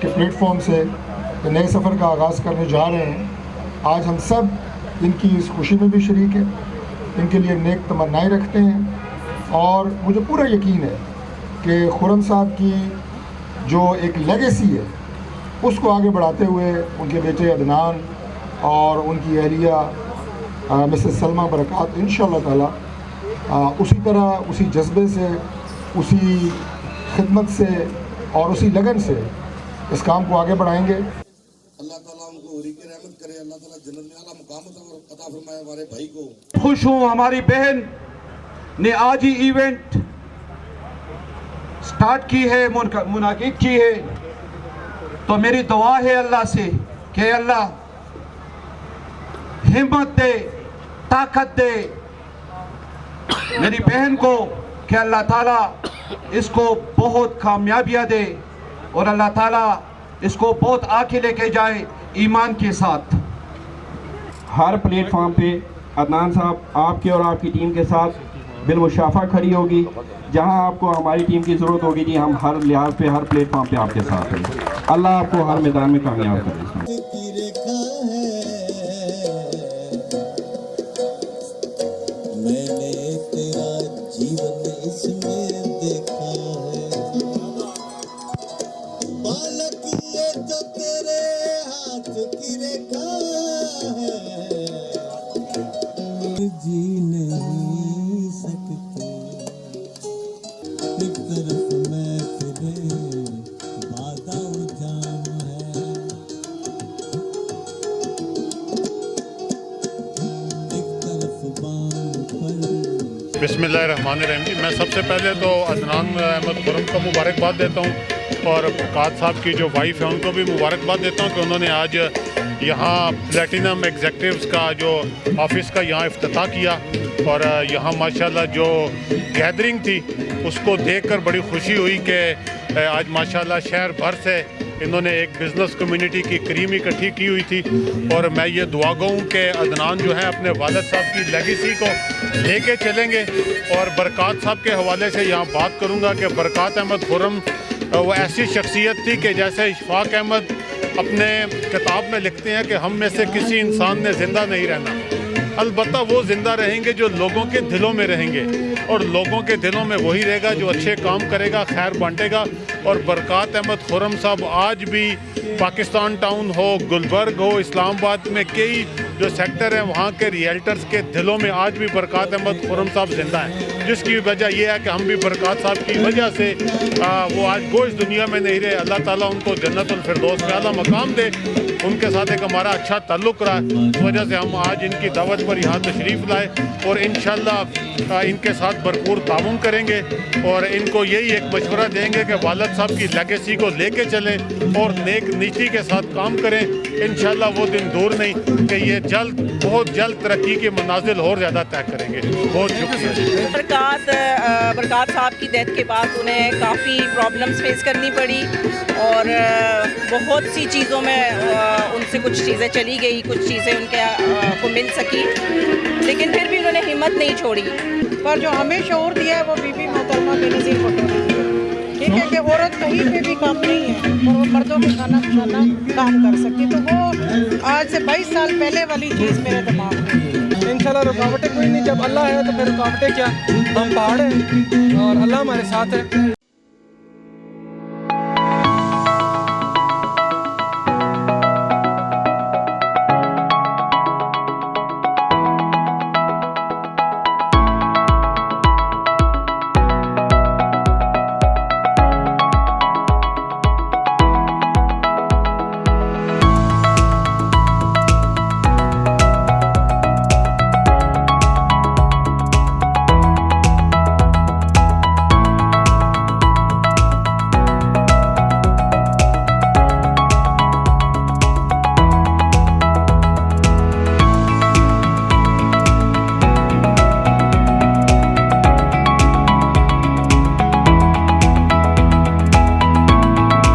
के प्लेटफॉर्म से नए सफ़र का आगाज़ करने जा रहे हैं। आज हम सब इनकी इस खुशी में भी शरीक हैं, इनके लिए नेक तमन्नाएँ रखते हैं और मुझे पूरा यकीन है कि खुर्रम साहब की जो एक लेगेसी है उसको आगे बढ़ाते हुए उनके बेटे अदनान और उनकी अहलिया मिसेस सलमा बरक़ात इंशाअल्लाह ताला उसी तरह, उसी जज्बे से, उसी खिदमत से और उसी लगन से इस काम को आगे बढ़ाएंगे। अल्लाह ताला उनको हुर्रियत रहमत करे, अल्लाह ताला जन्नत में आला मुकाम अता फरमाए हमारे भाई को। खुश हूँ हमारी बहन ने आज ही इवेंट स्टार्ट की है, मुनाकिद की है, तो मेरी दुआ है अल्लाह से कि अल्लाह हिम्मत दे, ताकत दे मेरी बहन को, कि अल्लाह ताला इसको बहुत कामयाबियाँ दे और अल्लाह ताला इसको बहुत आगे लेके जाए ईमान के साथ। हर प्लेटफॉर्म पे अदनान साहब आपके और आपकी टीम के साथ बिलमुशाफा खड़ी होगी। जहां आपको हमारी टीम की ज़रूरत होगी जी, हम हर लिहाज पे, हर प्लेटफॉर्म पे आपके साथ हैं। अल्लाह आपको हर मैदान में कामयाब करे। मैंने तेरा जीवन इसमें देखा है, बालक ये तो तेरे हाथ की रेखा है, जी नहीं सकते एक तरफ मैं तेरे बादा जाम है, एक तरफ बाम पर। बिस्मिल्लाहिर्रहमानिर्रहीम जी, मैं सबसे पहले तो अदनान अहमद खुर्रम को मुबारकबाद देता हूँ और बरक़ात साहब की जो वाइफ है उनको भी मुबारकबाद देता हूँ कि उन्होंने आज यहाँ प्लेटिनम एग्जेक्टिव्स का जो ऑफिस का यहाँ इफ्तिताह किया और यहाँ माशाल्लाह जो गैदरिंग थी उसको देखकर बड़ी खुशी हुई कि आज माशाल्लाह शहर भर से इन्होंने एक बिज़नेस कम्युनिटी की क्रीम इकट्ठी की हुई थी। और मैं ये दुआ गो हूँ कि अदनान जो है अपने वालिद साहब की लेगेसी को लेके चलेंगे। और बरक़ात साहब के हवाले से यहाँ बात करूँगा कि बरक़ात अहमद खुर्रम वो ऐसी शख्सियत थी कि जैसे इशफ़ाक़ अहमद अपने किताब में लिखते हैं कि हम में से किसी इंसान ने ज़िंदा नहीं रहना, अलबत्ता वो ज़िंदा रहेंगे जो लोगों के दिलों में रहेंगे और लोगों के दिलों में वही रहेगा जो अच्छे काम करेगा, खैर बांटेगा। और बरक़ात अहमद खुर्रम साहब आज भी पाकिस्तान टाउन हो, गुलबर्ग हो, इस्लामाबाद में कई जो सेक्टर हैं वहाँ के रियल्टर्स के दिलों में आज भी बरक़ात अहमद खुर्रम साहब ज़िंदा हैं, जिसकी वजह यह है कि हम भी बरक़ात साहब की वजह से वो आज गोश दुनिया में नहीं रहे। अल्लाह ताला उनको जन्नतुल फिरदौस में आला मकाम दे। उनके साथ एक हमारा अच्छा ताल्लुक़ रहा, इस वजह से हम आज इनकी दावत पर यहाँ तशरीफ़ लाए और इंशाअल्लाह इनके साथ भरपूर ताउन करेंगे और इनको यही एक मशवरा देंगे कि वालिद साहब की लेगेसी को लेके चलें और नेक नीति के साथ काम करें। इंशाअल्लाह वो दिन दूर नहीं कि ये जल्द, बहुत जल्द तरक्की के मनाजिल और ज़्यादा तय करेंगे। बहुत शुक्रिया। बरक़ात साहब की डेथ के बाद उन्हें काफ़ी प्रॉब्लम्स फेस करनी पड़ी और बहुत सी चीज़ों में उनसे कुछ चीज़ें चली गई, कुछ चीज़ें उनके को मिल सकी, लेकिन फिर भी उन्होंने हिम्मत नहीं छोड़ी। पर जो हमें शऊर दिया है वो बीबी मोहतरमा बेनज़ीर भुट्टो ने, ठीक है कि औरत कहीं पे भी काम नहीं है और वो मर्दों के खाना काम कर सकती, तो वो आज से 22 साल पहले वाली चीज़ मेरे दिमाग में। इंशाल्लाह रुकावटें कोई नहीं, जब अल्लाह है तो फिर रुकावटें क्या, हम पहाड़ हैं और अल्लाह हमारे साथ है।